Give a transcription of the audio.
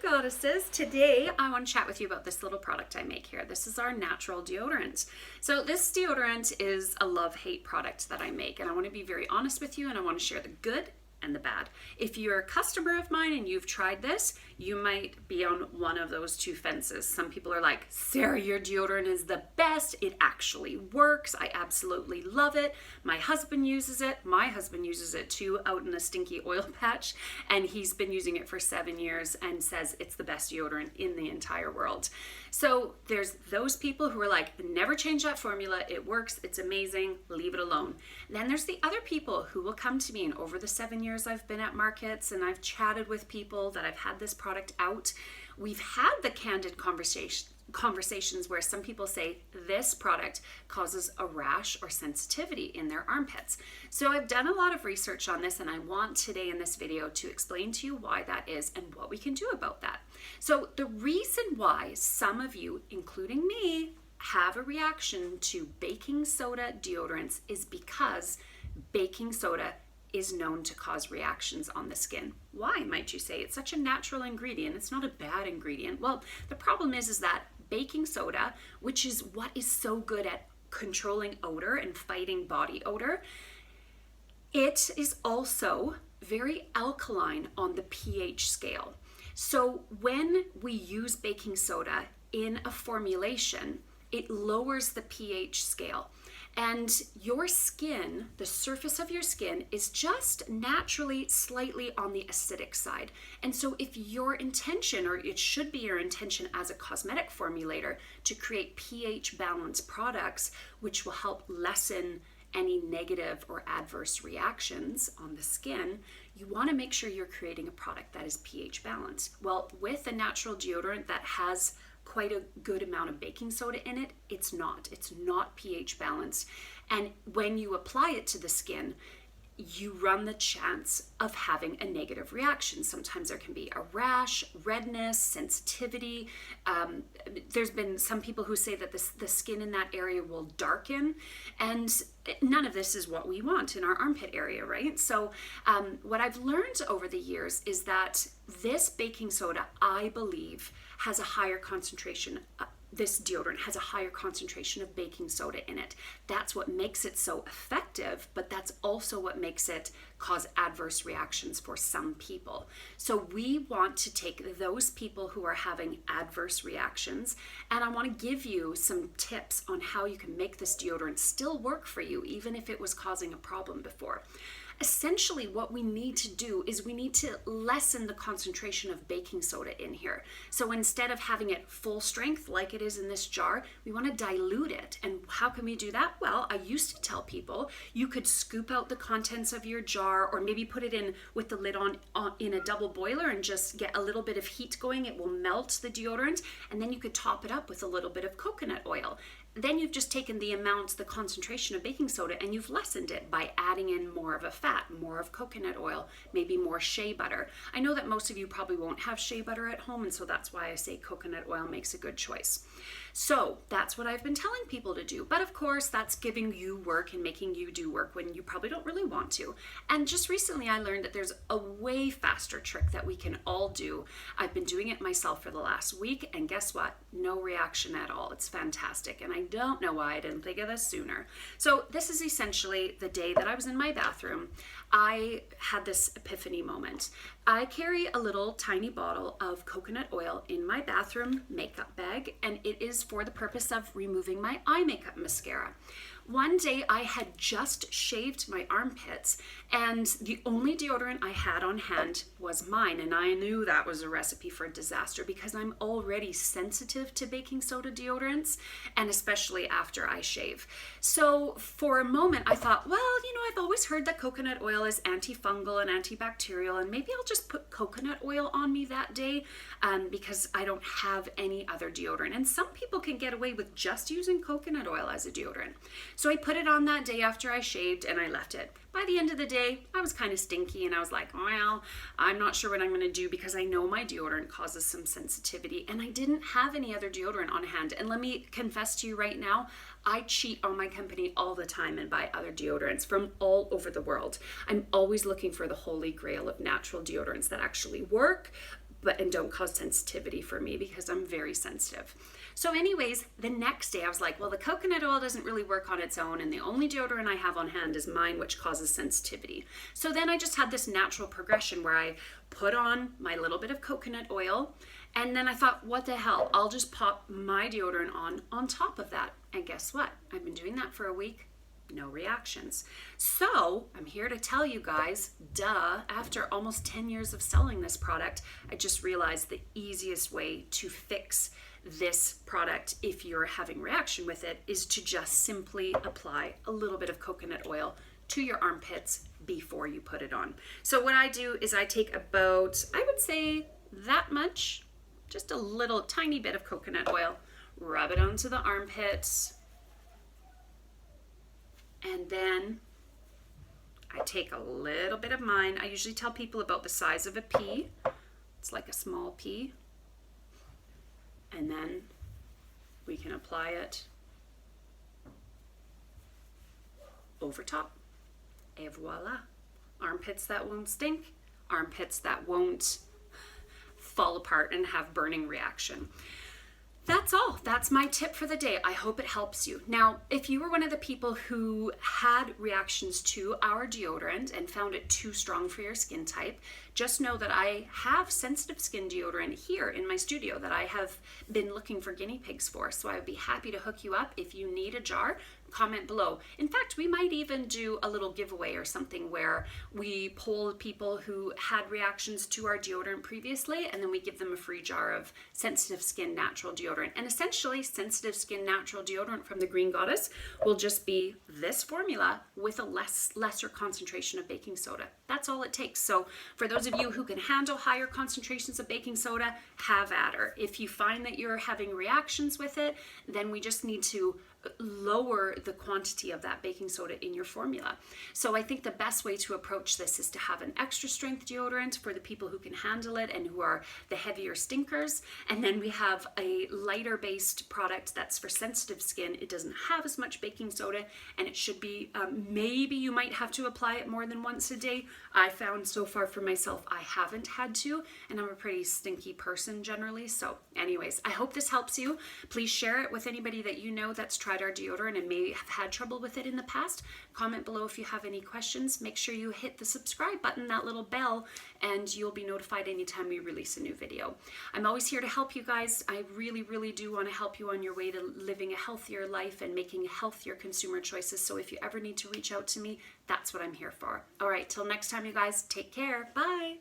goddesses. Today I want to chat with you about this little product I make here. This is our natural deodorant. So this deodorant is a love-hate product that I make, and I want to be very honest with you, and I want to share the good and the bad. If you're a customer of mine and you've tried this, you might be on one of those two fences. Some people are like, Sarah, your deodorant is the best. It actually works. I absolutely love it. My husband uses it. My husband uses it too out in a stinky oil patch, and he's been using it for 7 years and says it's the best deodorant in the entire world. So there's those people who are like, never change that formula. It works. It's amazing. Leave it alone. And then there's the other people who will come to me, and over the 7 years I've been at markets and I've chatted with people that I've had this product out, we've had the candid conversations where some people say this product causes a rash or sensitivity in their armpits. So I've done a lot of research on this, and I want today in this video to explain to you why that is and what we can do about that. So the reason why some of you, including me, have a reaction to baking soda deodorants is because baking soda is known to cause reactions on the skin. Why, might you say? It's such a natural ingredient. It's not a bad ingredient. Well, the problem is that baking soda, which is what is so good at controlling odor and fighting body odor, it is also very alkaline on the pH scale. So when we use baking soda in a formulation, it lowers the pH scale. And your skin, the surface of your skin, is just naturally slightly on the acidic side. And so if your intention, or it should be your intention as a cosmetic formulator, to create pH balanced products, which will help lessen any negative or adverse reactions on the skin, you want to make sure you're creating a product that is pH balanced. Well, with a natural deodorant that has quite a good amount of baking soda in it, it's not pH balanced. And when you apply it to the skin, you run the chance of having a negative reaction. Sometimes there can be a rash, redness, sensitivity. There's been some people who say that the skin in that area will darken, and none of this is what we want in our armpit area, right? So what I've learned over the years is that this baking soda, I believe, has a higher concentration. This deodorant has a higher concentration of baking soda in it. That's what makes it so effective, but that's also what makes it cause adverse reactions for some people. So we want to take those people who are having adverse reactions, and I want to give you some tips on how you can make this deodorant still work for you, even if it was causing a problem before. Essentially, what we need to do is we need to lessen the concentration of baking soda in here. So instead of having it full strength like it is in this jar, we want to dilute it. And how can we do that? Well, I used to tell people you could scoop out the contents of your jar, or maybe put it in with the lid on in a double boiler and just get a little bit of heat going. It will melt the deodorant, and then you could top it up with a little bit of coconut oil. Then you've just taken the concentration of baking soda, and you've lessened it by adding in more of a fat, more of coconut oil, maybe more shea butter. I know that most of you probably won't have shea butter at home, and so that's why I say coconut oil makes a good choice. So that's what I've been telling people to do. But of course, that's giving you work and making you do work when you probably don't really want to. And just recently I learned that there's a way faster trick that we can all do. I've been doing it myself for the last week, and guess what? No reaction at all. It's fantastic. And I don't know why I didn't think of this sooner. So this is essentially the day that I was in my bathroom. I had this epiphany moment. I carry a little tiny bottle of coconut oil in my bathroom makeup bag, and it is for the purpose of removing my eye makeup mascara. One day I had just shaved my armpits, and the only deodorant I had on hand was mine, and I knew that was a recipe for disaster because I'm already sensitive to baking soda deodorants, and especially after I shave. So for a moment I thought, well, I've always heard that coconut oil is antifungal and antibacterial, and maybe I'll just put coconut oil on me that day because I don't have any other deodorant. And some people can get away with just using coconut oil as a deodorant. So I put it on that day after I shaved, and I left it. By the end of the day, I was kind of stinky, and I was like, well, I'm not sure what I'm going to do because I know my deodorant causes some sensitivity, and I didn't have any other deodorant on hand. And let me confess to you right now, I cheat on my company all the time and buy other deodorants from all over the world. I'm always looking for the holy grail of natural deodorants that actually work, and don't cause sensitivity for me because I'm very sensitive. So anyways, the next day I was like, well, the coconut oil doesn't really work on its own, and the only deodorant I have on hand is mine, which causes sensitivity. So then I just had this natural progression where I put on my little bit of coconut oil, and then I thought, what the hell, I'll just pop my deodorant on top of that. And guess what? I've been doing that for a week. No reactions. So I'm here to tell you guys, after almost 10 years of selling this product, I just realized the easiest way to fix this product if you're having reaction with it is to just simply apply a little bit of coconut oil to your armpits before you put it on. So what I do is I take about, I would say that much, just a little tiny bit of coconut oil, rub it onto the armpits, and then I take a little bit of mine. I usually tell people about the size of a pea. It's like a small pea. And then we can apply it over top. Et voila. Armpits that won't stink. Armpits that won't fall apart and have burning reaction. That's all. That's my tip for the day. I hope it helps you. Now, if you were one of the people who had reactions to our deodorant and found it too strong for your skin type, just know that I have sensitive skin deodorant here in my studio that I have been looking for guinea pigs for. So I would be happy to hook you up. If you need a jar, comment below. In fact, we might even do a little giveaway or something where we poll people who had reactions to our deodorant previously, and then we give them a free jar of sensitive skin natural deodorant. And essentially, sensitive skin natural deodorant from the Green Goddess will just be this formula with a lesser concentration of baking soda. That's all it takes. So for those of you who can handle higher concentrations of baking soda, have at her. If you find that you're having reactions with it, then we just need to lower the quantity of that baking soda in your formula. So I think the best way to approach this is to have an extra strength deodorant for the people who can handle it and who are the heavier stinkers. And then we have a lighter based product that's for sensitive skin. It doesn't have as much baking soda, and it should be, maybe you might have to apply it more than once a day. I found so far for myself, I haven't had to, and I'm a pretty stinky person generally. So anyways, I hope this helps you. Please share it with anybody that you know that's tried our deodorant and may have had trouble with it in the past. Comment below if you have any questions. Make sure you hit the subscribe button, that little bell, and you'll be notified anytime we release a new video. I'm always here to help you guys. I really, really do want to help you on your way to living a healthier life and making healthier consumer choices. So if you ever need to reach out to me, that's what I'm here for. All right, till next time, you guys, take care. Bye.